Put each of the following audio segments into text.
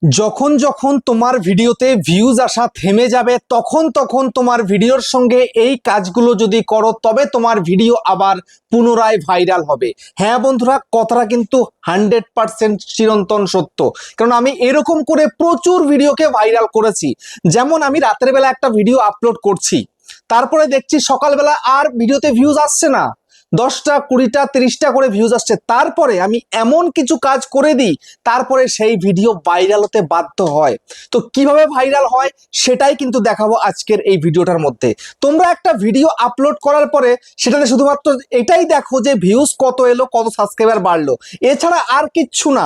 যখন যখন তোমার ভিডিওতে ভিউজ আসা থেমে যাবে তখন তখন তোমার ভিডিওর সঙ্গে এই কাজগুলো যদি করো তবে তোমার ভিডিও আবার পুনরায় ভাইরাল হবে। হ্যাঁ বন্ধুরা, কথাটা কিন্তু 100% চিরন্তন সত্য। কারণ আমি এরকম করে প্রচুর ভিডিওকে ভাইরাল করেছি। যেমন আমি রাতের বেলা একটা ভিডিও আপলোড করছি, তারপরে দেখছি সকালবেলা আর ভিডিওতে ভিউজ আসছে না, 10টা 20টা 30টা করে ভিউজ আসছে। তারপরে আমি এমন কিছু কাজ করে দিই, তারপরে সেই ভিডিও ভাইরাল হতে বাধ্য হয়। তো কিভাবে ভাইরাল হয় সেটাই কিন্তু দেখাবো আজকের এই ভিডিওটার মধ্যে। তোমরা একটা ভিডিও আপলোড করার পরে সেটাতে শুধুমাত্র এটাই দেখো যে ভিউজ কত এলো, কত সাবস্ক্রাইবার বাড়লো, এছাড়া আর কিচ্ছু না।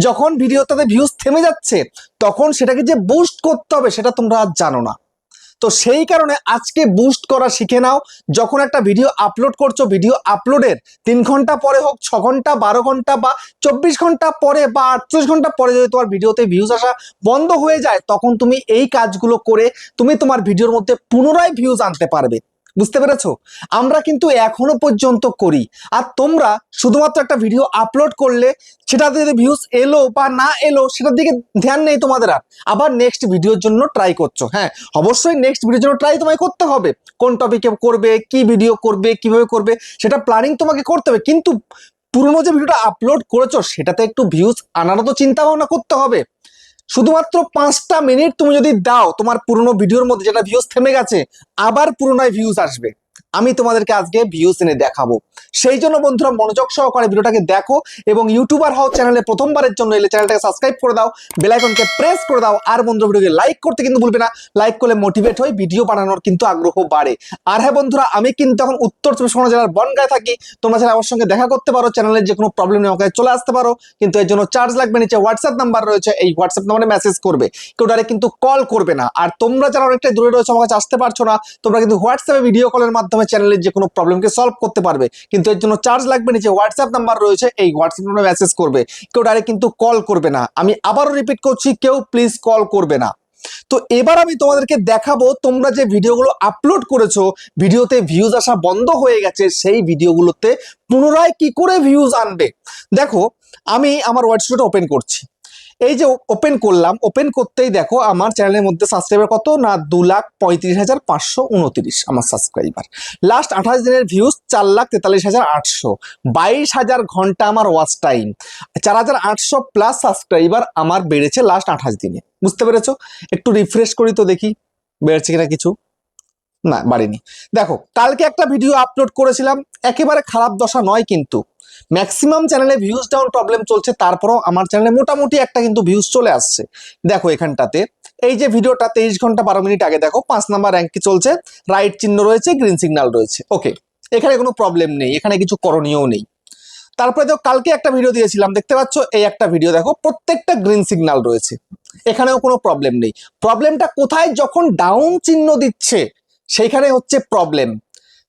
যখন ভিডিওটাতে ভিউজ থেমে যাচ্ছে তখন সেটাকে যে বুস্ট করতে হবে সেটা তোমরা আজ জানো না। তো সেই কারণে আজকে বুস্ট করা শিখে নাও। যখন একটা ভিডিও আপলোড করছো, ভিডিও আপলোডের 3 ঘন্টা পরে হোক, 6 ঘন্টা, 12 ঘন্টা বা 24 ঘন্টা পরে বা 48 ঘন্টা পরে যদি তোমার ভিডিওতে ভিউজ আসা বন্ধ হয়ে যায়, তখন তুমি এই কাজগুলো করে তুমি তোমার ভিডিওর মধ্যে পুনরায় ভিউজ আনতে পারবে। বুঝতে পেরেছো? আমরা কিন্তু এখনো পর্যন্ত করি। আর তোমরা শুধুমাত্র একটা ভিডিও আপলোড করলে সেটাতে যদি ভিউজ এলো বা না এলো সেটার দিকে ধ্যান নেই তোমাদের, আর আবার নেক্সট ভিডিওর জন্য ট্রাই করছো। হ্যাঁ, অবশ্যই নেক্সট ভিডিওর জন্য ট্রাই তোমায় করতে হবে। কোন টপিকে করবে, কি ভিডিও করবে, কিভাবে করবে, সেটা প্ল্যানিং তোমাকে করতে হবে। কিন্তু পুরোনো যে ভিডিওটা আপলোড করেছো সেটাতে একটু ভিউজ আনারও তো চিন্তা ভাবনা করতে হবে। শুধুমাত্র 5টা মিনিট তুমি যদি দাও তোমার পুরোনো ভিডিওর মধ্যে যেটা ভিউজ থেমে গেছে, আবার পুরোনায় ভিউজ আসবে। আমি তোমাদেরকে আজকে ভিউজ এনে দেখাবো। সেই জন্য বন্ধুরা মনোযোগ সহকারে ভিডিওটাকে দেখো এবং ইউটিউবার হও চ্যানেলে প্রথমবারের জন্য এলে চ্যানেলটাকে সাবস্ক্রাইব করে দাও, বেল আইকনকে প্রেস করে দাও। আর বন্ধুরা ভিডিওকে লাইক করতে কিন্তু ভুলবে না, লাইক করলে মোটিভেট হই, ভিডিও বানানোর কিন্তু আগ্রহ বাড়ে। আর হ্যাঁ বন্ধুরা, আমি কিন্তু এখন উত্তর চব্বিশ পরগনা জেলার বনগাঁয় থাকি। তোমরা চাইলে আমার সঙ্গে দেখা করতে পারো, চ্যানেলের যে কোনো প্রবলেম নিয়ে আমাকে চলে আসতে পারো। কিন্তু এর জন্য চার্জ লাগবে, নিচে হোয়াটসঅ্যাপ নাম্বার রয়েছে, এই হোয়াটসঅ্যাপ নাম্বারে মেসেজ করবে, কেউ ডাইরেক্ট কিন্তু কল করবে না। আর তোমরা যারা অনেকটা দূরে রয়েছে, আমার কাছে আসতে পারছো না, তোমরা কিন্তু হোয়াটসঅ্যাপে ভিডিও কলের মাধ্যমে চ্যানেলের যে কোনো প্রবলেমকে সলভ করতে পারবে। কিন্তু এর জন্য চার্জ লাগবে, নিচে হোয়াটসঅ্যাপ নাম্বার রয়েছে, এই হোয়াটসঅ্যাপ নাম্বারে মেসেজ করবে, কেউ ডাইরেক্ট কিন্তু কল করবে না। আমি আবারও রিপিট করছি, কেউ প্লিজ কল করবে না। তো এবার আমি তোমাদেরকে দেখাবো তোমরা যে ভিডিওগুলো আপলোড করেছো, ভিডিওতে ভিউজ আসা বন্ধ হয়ে গেছে, সেই ভিডিওগুলোতে পুনরায় কি করে ভিউজ আনবে। দেখো, আমি আমার ওয়াইড স্টুডিওটা ওপেন করছি। এই যে ওপেন করলাম, ওপেন করতেই দেখো আমার চ্যানেলের মধ্যে সাবস্ক্রাইবার কত না, 2,35,529 আমার সাবস্ক্রাইবার। লাস্ট 28 দিনের ভিউজ 4,43,800, 22,000 ঘন্টা আমার ওয়াচ টাইম, 4,800 প্লাস সাবস্ক্রাইবার আমার বেড়েছে লাস্ট 28 দিনে। বুঝতে পেরেছো? একটু রিফ্রেশ করি তো দেখি বেড়েছে কিনা কিছু। না, বাড়েনি। দেখো, কালকে একটা ভিডিও আপলোড করেছিলাম, একেবারে খারাপ দশা নয়, কিন্তু ম্যাক্সিমাম চ্যানেলে ভিউজ ডাউন প্রবলেম চলছে, তারপরও আমার চ্যানেলে মোটামুটি একটা কিন্তু ভিউজ চলে আসছে। দেখো এখানটাতে এই যে ভিডিওটা 23 ঘন্টা 12 মিনিট আগে, দেখো 5 নাম্বার র্যাঙ্কে চলছে, রাইট চিহ্ন রয়েছে, গ্রিন সিগন্যাল রয়েছে। ওকে, এখানে কোনো প্রবলেম নেই, এখানে কিছু করণীয় নেই। তারপরে দেখো কালকে একটা ভিডিও দিয়েছিলাম, দেখতে পাচ্ছ এই একটা ভিডিও, দেখো প্রত্যেকটা গ্রিন সিগন্যাল রয়েছে, এখানেও কোনো প্রবলেম নেই। প্রবলেমটা কোথায়? যখন ডাউন চিহ্ন দিচ্ছে সেইখানে হচ্ছে প্রবলেম।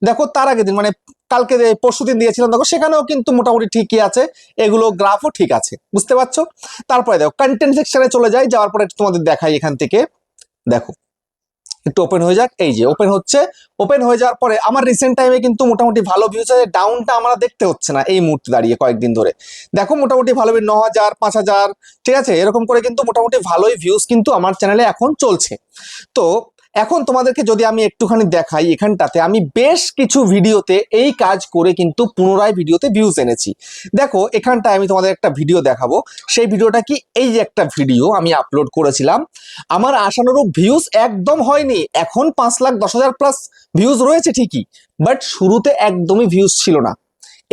দেখো তার আগের দিন মানে কালকে পরশুদিন দিয়েছিলাম, দেখো সেখানেও কিন্তু মোটামুটি ঠিকই আছে, এগুলো গ্রাফও ঠিক আছে। বুঝতে পারছো? তারপরে দেখো কন্টেন্ট সেকশনে চলে যাই, যাওয়ার পরে তোমাদের দেখাই এখান থেকে। দেখো একটু ওপেন হয়ে যাক, এই যে ওপেন হচ্ছে। ওপেন হয়ে যাওয়ার পরে আমার রিসেন্ট টাইমে কিন্তু মোটামুটি ভালো ভিউজ আছে, ডাউনটা আমরা দেখতে হচ্ছে না এই মুহূর্তে দাঁড়িয়ে কয়েকদিন ধরে। দেখো মোটামুটি ভালো 9,000 5,000, ঠিক আছে, এরকম করে কিন্তু মোটামুটি ভালোই ভিউজ কিন্তু আমার চ্যানেলে এখন চলছে। তো এখন তোমাদেরকে যদি আমি একটুখানি দেখাই, এখানটাতে আমি বেশ কিছু ভিডিওতে এই কাজ করে কিন্তু পুনরায় ভিডিওতে ভিউজ এনেছি। দেখো এখানটায় আমি তোমাদের একটা ভিডিও দেখাবো। সেই ভিডিওটা কি, এই যে একটা ভিডিও আমি আপলোড করেছিলাম, আমার আশানুরূপ ভিউজ একদম হয়নি। এখন 5,10,000 প্লাস ভিউজ রয়েছে ঠিকই, বাট শুরুতে একদমই ভিউজ ছিল না।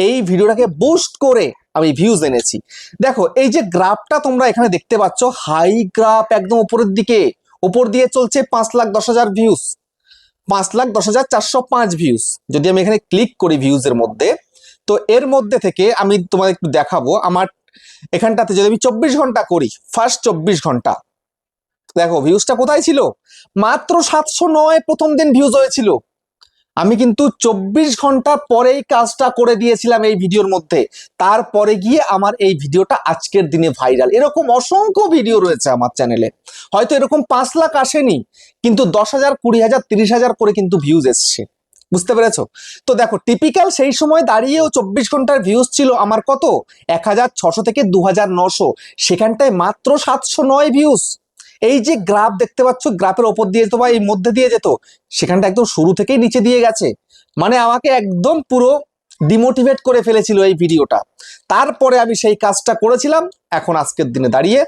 এই ভিডিওটাকে বুস্ট করে আমি ভিউজ এনেছি। দেখো এই যে গ্রাফটা তোমরা এখানে দেখতে পাচ্ছ, হাই গ্রাফ একদম উপরের দিকে, উপর দিয়ে চলছে 5,10,000 ভিউজ, 5,10,405 ভিউজ। যদি আমি এখানে ক্লিক করি ভিউজের মধ্যে, তো এর মধ্যে থেকে আমি তোমাদের একটু দেখাবো আমার এখানটাতে যদি আমি 24 ঘন্টা করি, ফার্স্ট 24 ঘন্টা, দেখো ভিউজটা কোথায় ছিল, মাত্র 709 প্রথম দিন ভিউজ হয়েছিল। আমি কিন্তু 24 ঘন্টা পরেই কাজটা করে দিয়েছিলাম এই ভিডিওর মধ্যে, তারপরে গিয়ে আমার এই ভিডিওটা আজকের দিনে ভাইরাল। এরকম অসংখ্য ভিডিও রয়েছে আমার চ্যানেলে, হয়তো এরকম 5 লাখ আসেনি, কিন্তু 10,000 20,000 30,000 করে কিন্তু ভিউজ এসছে। বুঝতে পেরেছো? তো দেখো টিপিক্যাল সেই সময় দাঁড়িয়েও 24 ঘন্টার ভিউজ ছিল আমার কত 1600 থেকে 2900, সেখানটায় মাত্র 709 ভিউজ। এই যে গ্রাফ দেখতে পাচ্ছ, গ্রাফের ওপর দিয়ে যেত বা এই মধ্যে দিয়ে যেত, সেখানটা একদম শুরু থেকেই নিচে দিয়ে গেছে, মানে আমাকে একদম পুরো ডিমোটিভেট করে ফেলেছিল এই ভিডিওটা। তারপরে আমি সেই কাজটা করেছিলাম, এখন আজকের দিনে দাঁড়িয়ে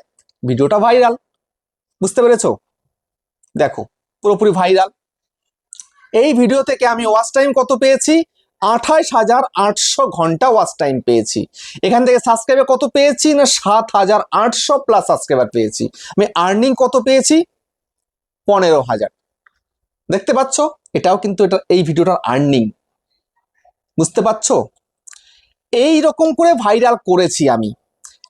ভিডিওটা ভাইরাল। বুঝতে পেরেছো? দেখো পুরোপুরি ভাইরাল। এই ভিডিও থেকে আমি ওয়াচ টাইম কত পেয়েছি? 28,800 ঘন্টা ওয়াচ টাইম পেয়েছি। এখান থেকে সাবস্ক্রাইবার কত পেয়েছি? না 7,800 প্লাস সাবস্ক্রাইবার পেয়েছি। আমি আর্নিং কত পেয়েছি? 15,000। দেখতে পাচ্ছ? এটাও কিন্তু এই ভিডিওটার আর্নিং। বুঝতে পারছো? এই রকম করে ভাইরাল করেছি আমি,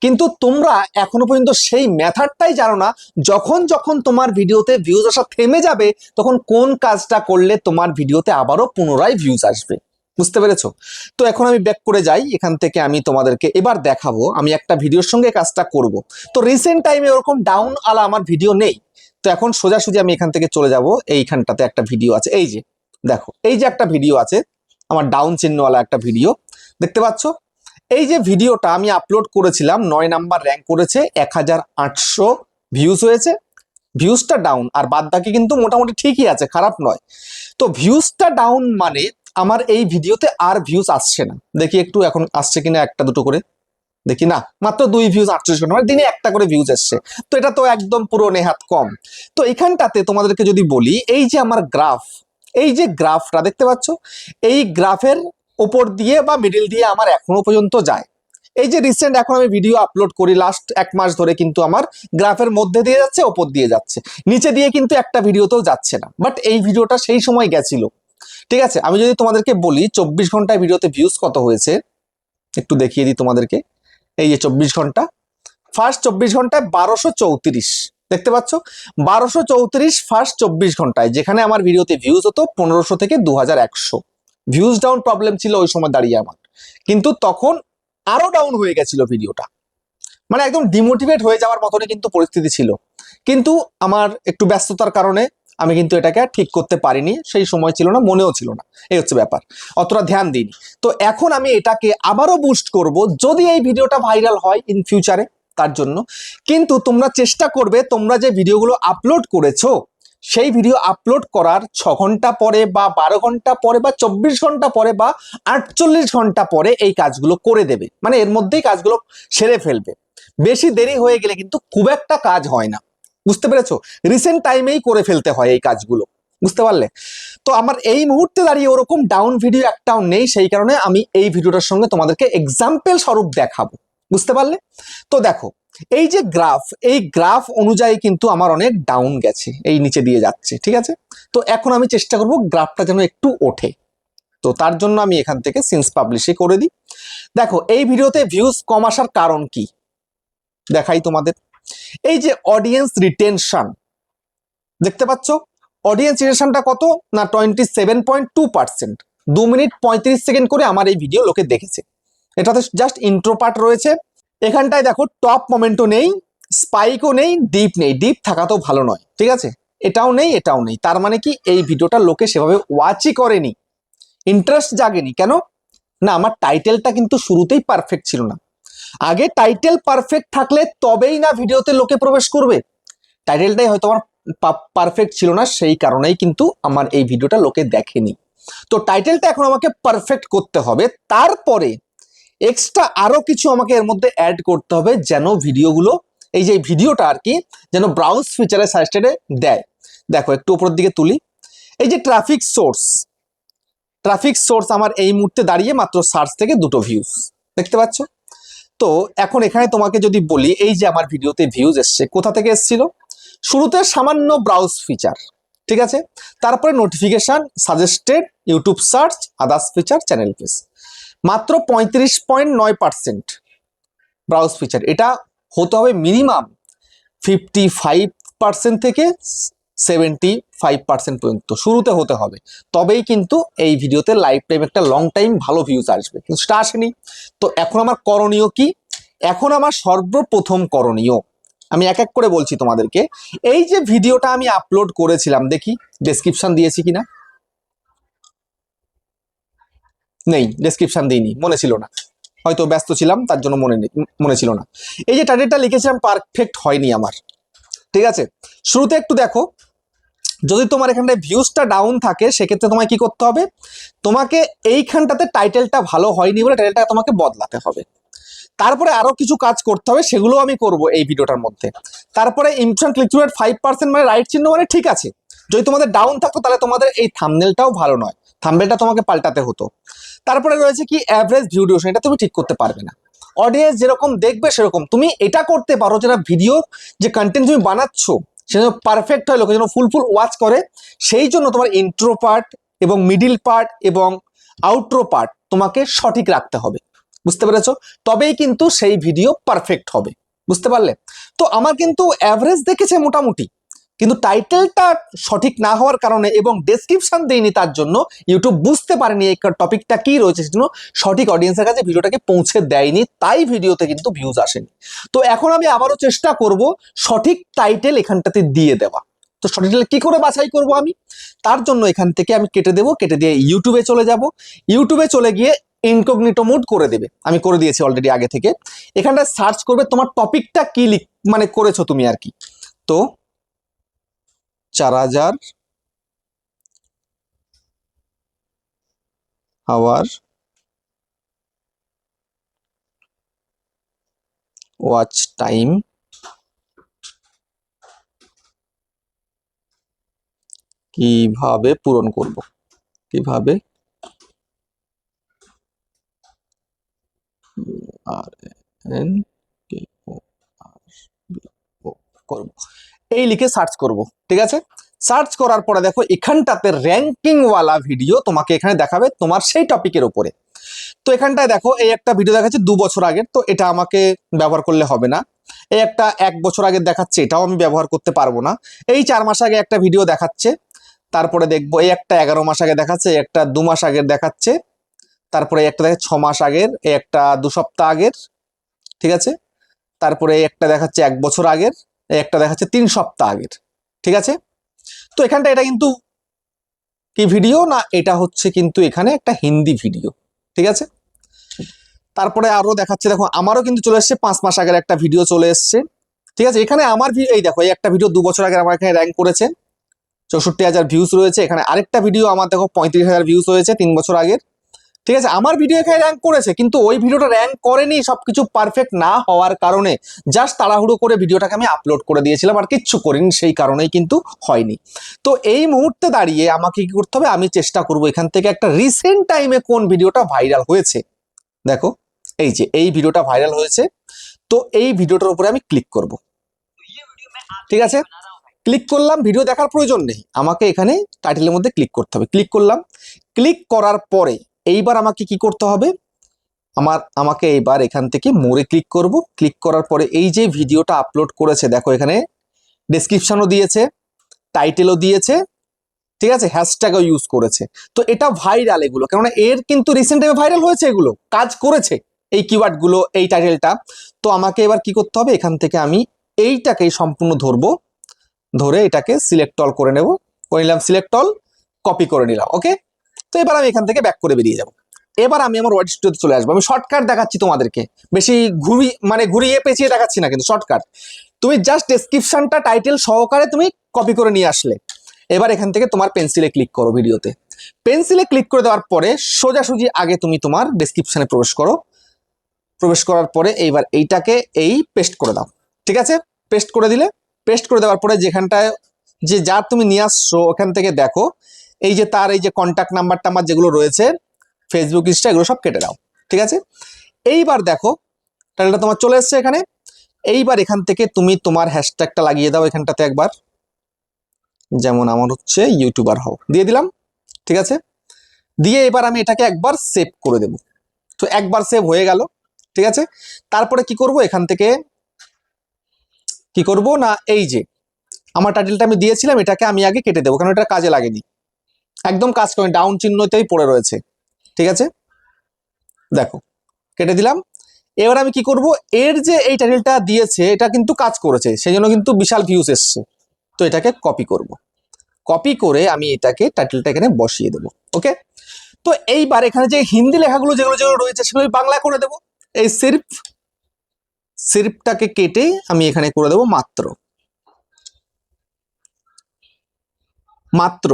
কিন্তু তোমরা এখনো পর্যন্ত সেই মেথডটাই জানো না। যখন যখন তোমার ভিডিওতে ভিউজ আসা থেমে যাবে, তখন কোন কাজটা করলে তোমার ভিডিওতে আবারও পুনরায় ভিউজ আসবে। বুঝতে পেরেছো? তো এখন আমি ব্যাক করে যাই, এখান থেকে আমি তোমাদেরকে এবার দেখাবো আমি একটা ভিডিওর সঙ্গে কাজটা করব। তো রিসেন্ট টাইমে ওরকম ডাউন আলা আমার ভিডিও নেই। তো এখন সোজাসুজি আমি এখান থেকে চলে যাব, এইখানটাতে একটা ভিডিও আছে। এই যে দেখো, এই যে একটা ভিডিও আছে আমার ডাউন চিহ্নওয়ালা একটা ভিডিও, দেখতে পাচ্ছ? এই যে ভিডিওটা আমি আপলোড করেছিলাম, 9 নাম্বার র্যাঙ্ক করেছে, 1800 ভিউজ হয়েছে। ভিউজটা ডাউন, আর বাদ বাকি কিন্তু মোটামুটি ঠিকই আছে, খারাপ নয়। তো ভিউজটা ডাউন মানে আমার এই ভিডিওতে আর ভিউজ আসছে না। দেখি একটু এখন আসছে কিনা, একটা দুটো করে দেখি। না, মাত্র 2 ভিউজ 48 ঘন্টা, মানে দিনে একটা করে ভিউজ আসছে। তো এটা তো একদম পুরো নেহাত কম। তো এখানটাতে তোমাদেরকে যদি বলি, এই যে আমার গ্রাফ, এই যে গ্রাফটা দেখতে পাচ্ছ, এই গ্রাফের ওপর দিয়ে বা মিডিল দিয়ে আমার এখনো পর্যন্ত যায়। এই যে রিসেন্ট এখন আমি ভিডিও আপলোড করি লাস্ট 1 মাস ধরে, কিন্তু আমার গ্রাফের মধ্যে দিয়ে যাচ্ছে, ওপর দিয়ে যাচ্ছে, নিচে দিয়ে কিন্তু একটা ভিডিওতেও যাচ্ছে না। বাট এই ভিডিওটা সেই সময় গেছিল। ঠিক আছে, আমি যদি তোমাদেরকে বলি 24 ঘন্টায় ভিডিওতে ভিউজ কত হয়েছে, একটু দেখিয়ে দিই তোমাদেরকে। এই যে 24 ঘন্টা, ফার্স্ট 24 ঘন্টায় 1234, দেখতে পাচ্ছ? 1234 ফার্স্ট 24 ঘন্টায়, যেখানে আমার ভিডিওতে ভিউজ হতো 1500 থেকে 2100। ভিউজ ডাউন প্রবলেম ছিল ওই সময় দাঁড়িয়ে আমার, কিন্তু তখন আরো ডাউন হয়ে গেছিল ভিডিওটা, মানে একদম ডিমোটিভেট হয়ে যাওয়ার মতনই কিন্তু পরিস্থিতি ছিল। কিন্তু আমার একটু ব্যস্ততার কারণে আমি কিন্তু এটাকে ঠিক করতে পারিনি, সেই সময় ছিল না, মনেও ছিল না, এই হচ্ছে ব্যাপার, অতটা ধ্যান দিইনি। তো এখন আমি এটাকে আবারও বুস্ট করব যদি এই ভিডিওটা ভাইরাল হয় ইন ফিউচারে, তার জন্য। কিন্তু তোমরা চেষ্টা করবে, তোমরা যে ভিডিওগুলো আপলোড করেছো সেই ভিডিও আপলোড করার 6 ঘন্টা পরে বা 12 ঘন্টা পরে বা 24 ঘন্টা পরে বা 48 ঘন্টা পরে এই কাজগুলো করে দেবে, মানে এর মধ্যেই কাজগুলো সেরে ফেলবে। বেশি দেরি হয়ে গেলে কিন্তু খুব একটা কাজ হয় না। বুঝতে পেরেছো? রিসেন্ট টাইমেই করে ফেলতে হয় এই কাজগুলো। বুঝতে পারলে? তো আমার এই মুহূর্তে দাঁড়িয়ে ওরকম ডাউন ভিডিও একটাও নেই, সেই কারণে আমি এই ভিডিওটার সঙ্গে তোমাদেরকে এক্সাম্পল স্বরূপ দেখাবো। বুঝতে পারলে? তো দেখো, এই যে গ্রাফ, এই গ্রাফ অনুযায়ী কিন্তু আমার অনেক ডাউন গেছে, এই নিচে দিয়ে যাচ্ছে। ঠিক আছে, তো এখন আমি চেষ্টা করব গ্রাফটা যেন একটু ওঠে। তো তার জন্য আমি এখান থেকে সিন্স পাবলিশই করে দিই। দেখো এই ভিডিওতে ভিউজ কম আসার কারণ কি দেখাই তোমাদের। এই যে অডিয়েন্স রিটেনশন দেখতে পাচ্ছ, অডিয়েন্স রিটেনশনটা কত না 27.2%। 2 মিনিট 35 সেকেন্ড করে আমার এই ভিডিও লোকে দেখেছে। এটাতে জাস্ট ইন্ট্রো পার্ট রয়েছে। এখানটায় দেখো টপ মোমেন্টও নেই, স্পাইকও নেই, ডিপ নেই। ডিপ থাকা তো ভালো নয়, ঠিক আছে? এটাও নেই, এটাও নেই। তার মানে কি এই ভিডিওটা লোকে সেভাবে ওয়াচই করেনি, ইন্টারেস্ট জাগেনি। কেন না, আমার টাইটেলটা কিন্তু শুরুতেই পারফেক্ট ছিল না। আগে টাইটেল পারফেক্ট থাকলে তবেই না ভিডিওতে লোকে প্রবেশ করবে। টাইটেলটাই হয়তো আমার পারফেক্ট ছিল না, সেই কারণেই কিন্তু আমার এই ভিডিওটা লোকে দেখেনি। তো টাইটেলটা এখন আমাকে পারফেক্ট করতে হবে, তারপরে এক্সট্রা আরো কিছু আমাকে এর মধ্যে অ্যাড করতে হবে, যেন ভিডিওগুলো, এই যে ভিডিওটা আর কি, যেন ব্রাউজ ফিচারে সাজেস্টেডে দেয়। দেখো একটু উপরের দিকে তুলি, এই যে ট্রাফিক সোর্স আমার এই মুহূর্তে দাঁড়িয়ে মাত্র সার্চ থেকে 2টো ভিউজ, দেখতে পাচ্ছ? তো এখন এখানে তোমাকে যদি বলি, এই যে আমার ভিডিওতে ভিউজ এসছে, কোথা থেকে এসেছিল? শুরুতে সামান্য ব্রাউজ ফিচার, ঠিক আছে, তারপরে notification, suggested, YouTube search, others feature, channel page, মাত্র 35.9% ব্রাউজ ফিচার। এটা হতে হবে মিনিমাম 55% থেকে 75% পর্যন্ত শুরুতে হতে হবে, তবেই কিন্তু এই ভিডিওতে লাইফ টাইম একটা লং টাইম ভালো ভিউজ আসবে, কিন্তু সেটা আসেনি। তো এখন আমার করণীয় কি? এখন আমার সর্বপ্রথম করণীয়, আমি এক এক করে বলছি তোমাদেরকে। এই যে ভিডিওটা আমি আপলোড করেছিলাম, দেখি ডেসক্রিপশন দিয়েছি কিনা। নেই, ডেসক্রিপশন দিইনি, মনে ছিল না, হয়তো ব্যস্ত ছিলাম তার জন্য মনে ছিল না। এই যে টাইটেলটা লিখেছিলাম পারফেক্ট হয়নি আমার, ঠিক আছে। শুরুতে একটু দেখো, যদি তোমার এখানটায় ভিউজটা ডাউন থাকে সেক্ষেত্রে তোমায় কি করতে হবে, তোমাকে এইখানটাতে টাইটেলটা ভালো হয়নি বলে টাইটেলটা তোমাকে বদলাতে হবে। তারপরে আরো কিছু কাজ করতে হবে, সেগুলো আমি করব এই ভিডিওটার মধ্যে। তারপরে ইমপ্রেশন ক্লিক থ্রু রেট 5% মানে রাইট চিহ্ন মানে ঠিক আছে। যদি তোমাদের ডাউন থাকতো তাহলে তোমাদের এই থাম্বনেলটাও ভালো নয়, থাম্বনেলটা তোমাকে পাল্টাতে হতো। তারপরে রয়েছে কি অ্যাভারেজ ভিউ ডিউরেশন, এটা তুমি ঠিক করতে পারবে না। অডিয়েন্স যেরকম দেখবে সেরকম তুমি এটা করতে পারো, যেটা ভিডিও যে কন্টেন্ট তুমি বানাচ্ছ সেটা পারফেক্ট হয়, লোকে যেন ফুল ওয়াচ করে। সেই জন্য তোমার ইন্ট্রো পার্ট এবং মিডিল পার্ট এবং আউট্রো পার্ট তোমাকে সঠিক রাখতে হবে, বুঝতে পেরেছো? তবেই কিন্তু সেই ভিডিও পারফেক্ট হবে, বুঝতে পারলে? তো আমার কিন্তু অ্যাভারেজ দেখেছে মোটামুটি, কিন্তু টাইটেলটা সঠিক না হওয়ার কারণে এবং ডেসক্রিপশন দেয়নি, তার জন্য ইউটিউব বুঝতে পারেনি এই টপিকটা কি রয়েছে, সেজন্য সঠিক অডিয়েন্সের কাছে ভিডিওটাকে পৌঁছে দেয়নি, তাই ভিডিওতে কিন্তু ভিউজ আসেনি। তো এখন আমি আবারও চেষ্টা করব সঠিক টাইটেল এখানটাতে দিয়ে দেওয়া। তো সঠিক টাইটেল কি করে বাছাই করব আমি, তার জন্য এখান থেকে আমি কেটে দেবো, কেটে দিয়ে ইউটিউবে চলে যাব। ইউটিউবে চলে গিয়ে ইনকগনিটো মোড করে দেবে, আমি করে দিয়েছি অলরেডি আগে থেকে। এখানটা সার্চ করবে তোমার টপিকটা কি মানে করেছো তুমি আর কি। তো 4000 আওয়ার ওয়াচ টাইম কিভাবে পূরণ করব, কিভাবে করব, এই লিখে সার্চ করব, ঠিক আছে। সার্চ করার পরে দেখো এখানটাতে র্যাঙ্কিং ওয়ালা ভিডিও তোমাকে এখানে দেখাবে তোমার সেই টপিকের উপরে। তো এখানটায় দেখো এই একটা ভিডিও দেখাচ্ছে 2 বছর আগের, তো এটা আমাকে ব্যবহার করলে হবে না। এই একটা 1 বছর আগের দেখাচ্ছে, এটাও আমি ব্যবহার করতে পারবো না। এই 4 মাস আগে একটা ভিডিও দেখাচ্ছে, তারপরে দেখবো এই একটা 11 মাস আগে দেখাচ্ছে, এই একটা 2 মাস আগের দেখাচ্ছে, তারপরে এই একটা দেখাচ্ছে 6 মাস আগের, এই একটা 2 সপ্তাহ আগের, ঠিক আছে। তারপরে এই একটা দেখাচ্ছে 1 বছর আগের, এই একটা দেখাচ্ছে 3 সপ্তাহ আগের, ঠিক আছে। তো এখানটা এটা কিন্তু কি ভিডিও না, এটা হচ্ছে কিন্তু এখানে একটা হিন্দি ভিডিও, ঠিক আছে। তারপরে আরো দেখাচ্ছে, দেখো আমারও কিন্তু চলে এসছে 5 মাস আগের একটা ভিডিও চলে এসছে, ঠিক আছে। এখানে আমার এই দেখো এই একটা ভিডিও 2 বছর আগের আমার এখানে র্যাঙ্ক করেছে, 64,000 ভিউজ রয়েছে। এখানে আরেকটা ভিডিও আমার দেখো 35,000 ভিউজ হয়েছে 3 বছর আগের, ঠিক আছে। আমার ভিডিও এখানে র্যাঙ্ক করেছে, কিন্তু ওই ভিডিওটা র্যাঙ্ক করেনি সবকিছু পারফেক্ট না হওয়ার কারণে। জাস্ট তাড়াহুড়ো করে ভিডিওটাকে আমি আপলোড করে দিয়েছিলাম, আর কিচ্ছু করিনি, সেই কারণেই কিন্তু হয়নি। তো এই মুহূর্তে দাঁড়িয়ে আমাকে কি করতে হবে, আমি চেষ্টা করব এখান থেকে একটা রিসেন্ট টাইমে কোন ভিডিওটা ভাইরাল হয়েছে। দেখো এই যে এই ভিডিওটা ভাইরাল হয়েছে, তো এই ভিডিওটার উপরে আমি ক্লিক করব, ঠিক আছে। ক্লিক করলাম, ভিডিও দেখার প্রয়োজন নেই, আমাকে এখানে টাইটেলের মধ্যে ক্লিক করতে হবে। ক্লিক করলাম, ক্লিক করার পরে এইবার আমাকে কি করতে হবে, আমাকে এইবার এখান থেকে মোরে ক্লিক করব। ক্লিক করার পরে এই যে ভিডিওটা আপলোড করেছে, দেখো এখানে ডেসক্রিপশনও দিয়েছে, টাইটেলও দিয়েছে, ঠিক আছে, হ্যাশট্যাগও ইউজ করেছে। তো এটা ভাইরাল এগুলো, কেননা এর কিন্তু রিসেন্ট টাইমে ভাইরাল হয়েছে, এগুলো কাজ করেছে এই কিওয়ার্ড গুলো, এই টাইটেলটা। তো আমাকে এবার কি করতে হবে, এখান থেকে আমি এইটাকে সম্পূর্ণ ধরবো, ধরে এটাকে সিলেক্ট অল করে নেব, করে নিলাম সিলেক্ট অল, কপি করে নিলাম, ওকে। তো এবার আমি এখান থেকে ব্যাক করে বেরিয়ে যাব। এবার আমি আমার ওয়ার্ড স্টুডিওতে চলে আসবো। আমি শর্টকাট দেখাচ্ছি তোমাদেরকে, বেশি ঘুরিয়ে পেঁচিয়ে দেখাচ্ছি না, কিন্তু শর্টকাট। তুমি জাস্ট ডেসক্রিপশনটা টাইটেল সহকারে তুমি কপি করে নিয়ে আসলে। এবার এখান থেকে তোমার পেন্সিলে ক্লিক করো, ভিডিওতে পেন্সিলে ক্লিক করে দেওয়ার পরে সোজাসুজি আগে তুমি তোমার ডেসক্রিপশনে প্রবেশ করো। প্রবেশ করার পরে এইবার এইটাকে এই পেস্ট করে দাও, ঠিক আছে। পেস্ট করে দিলে, পেস্ট করে দেওয়ার পরে যেখানটায় যে যার তুমি নিয়ে আসছো ওখান থেকে দেখো এই যে তার এই যে কন্ট্যাক্ট নাম্বার টাম্বার যেগুলো রয়েছে, ফেসবুক ইনস্টা, এগুলো সব কেটে দাও, ঠিক আছে। এইবার দেখো টাইটেলটা তোমার চলে এসছে এখানে। এইবার এখান থেকে তুমি তোমার হ্যাশট্যাগটা লাগিয়ে দাও এখানটাতে একবার, যেমন আমার হচ্ছে ইউটিউবার হও, দিয়ে দিলাম, ঠিক আছে। দিয়ে এবার আমি এটাকে একবার সেভ করে দেব। তো একবার সেভ হয়ে গেল, ঠিক আছে। তারপরে কি করব, এখান থেকে কি করব না, এই যে আমার টাইটেলটা আমি দিয়েছিলাম এটাকে আমি আগে কেটে দেবো, কারণ এটা কাজে লাগেনি, একদম কাজ করে ডাউন চিহ্নতেই পড়ে রয়েছে, ঠিক আছে। দেখো কেটে দিলাম। এবার আমি কি করব, এর যে এই টাইটেলটা দিয়েছে এটা কিন্তু কাজ করেছে, সেই জন্য কিন্তু বিশাল ভিউজ এসছে। তো এটাকে কপি করব, কপি করে আমি এটাকে টাইটেলটা এখানে বসিয়ে দেবো, ওকে। তো এইবার এখানে যে হিন্দি লেখাগুলো যেগুলো যেগুলো রয়েছে সেগুলো আমি বাংলা করে দেবো। এই সির্ফ, সির্ফটাকে কেটে আমি এখানে করে দেবো মাত্র, মাত্র।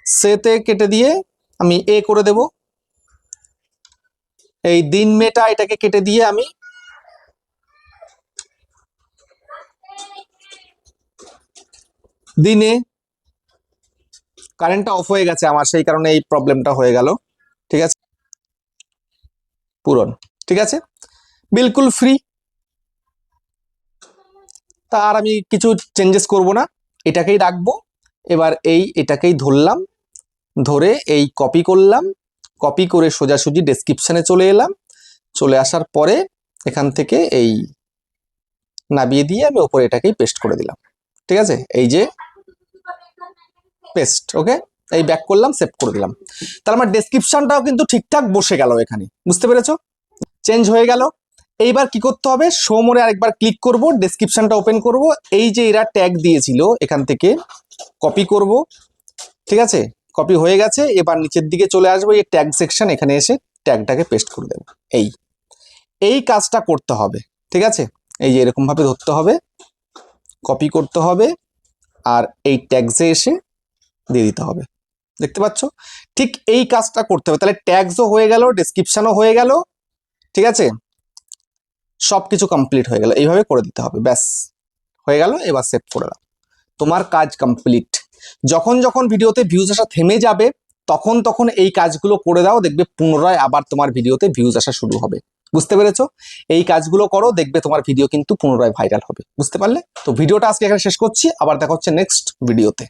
সেতে কেটে দিয়ে আমি এ করে দেব। এই দিন মেটা এটাকে কেটে দিয়ে আমি দিনে। কারেন্টটা অফ হয়ে গেছে আমার, সেই কারণে এই প্রবলেমটা হয়ে গেল। ঠিক আছে, পূরণ। ঠিক আছে, বিলকুল ফ্রি। তা আর আমি কিছু চেঞ্জেস করব না, এটাকেই রাখবো। এবার এটাকেই ধরলাম, ধরে এই কপি করলাম, কপি করে সোজাসুজি ডেসক্রিপশনে চলে এলাম। চলে আসার পরে এখান থেকে এই নামিয়ে দিয়ে আমি ওপরে এটাকেই পেস্ট করে দিলাম। ঠিক আছে, এই যে পেস্ট। ওকে, এই ব্যাক করলাম, সেভ করে দিলাম। তাহলে আমার ডেসক্রিপশনটাও কিন্তু ঠিকঠাক বসে গেল এখানে, বুঝতে পেরেছো? চেঞ্জ হয়ে গেল। এইবার কি করতে হবে, শো মোরে আরেকবার ক্লিক করব, ডেসক্রিপশনটা ওপেন করব। এই যে এরা ট্যাগ দিয়েছিল এখান থেকে কপি করব। ঠিক আছে, কপি হয়ে গেছে। এবার নিচের দিকে চলে আসবো, এই ট্যাগ সেকশন, এখানে এসে ট্যাগটাকে পেস্ট করে দেবো। এই কাজটা করতে হবে। ঠিক আছে, এই যে এরকম ভাবে ধরতে হবে, কপি করতে হবে, আর এই ট্যাগসে এসে দিয়ে দিতে হবে। দেখতে পাচ্ছ? ঠিক এই কাজটা করতে হবে। তাহলে ট্যাগসও হয়ে গেল, ডেসক্রিপশনও হয়ে গেল। ঠিক আছে, সবকিছু কমপ্লিট হয়ে গেল। এইভাবে করে দিতে হবে, ব্যাস হয়ে গেল। এবার সেভ করে দাও, তোমার কাজ কমপ্লিট। যখন যখন ভিডিওতে ভিউজ আসা থেমে যাবে তখন তখন এই কাজগুলো করে দাও, দেখবে পুনরায় আবার তোমার ভিডিওতে ভিউজ আসা শুরু হবে। বুঝতে পেরেছো? এই কাজগুলো করো, দেখবে তোমার ভিডিও কিন্তু পুনরায় ভাইরাল হবে। বুঝতে পারলে? তো ভিডিওটা আজকে এখানে শেষ করছি, আবার দেখা হচ্ছে নেক্সট ভিডিওতে।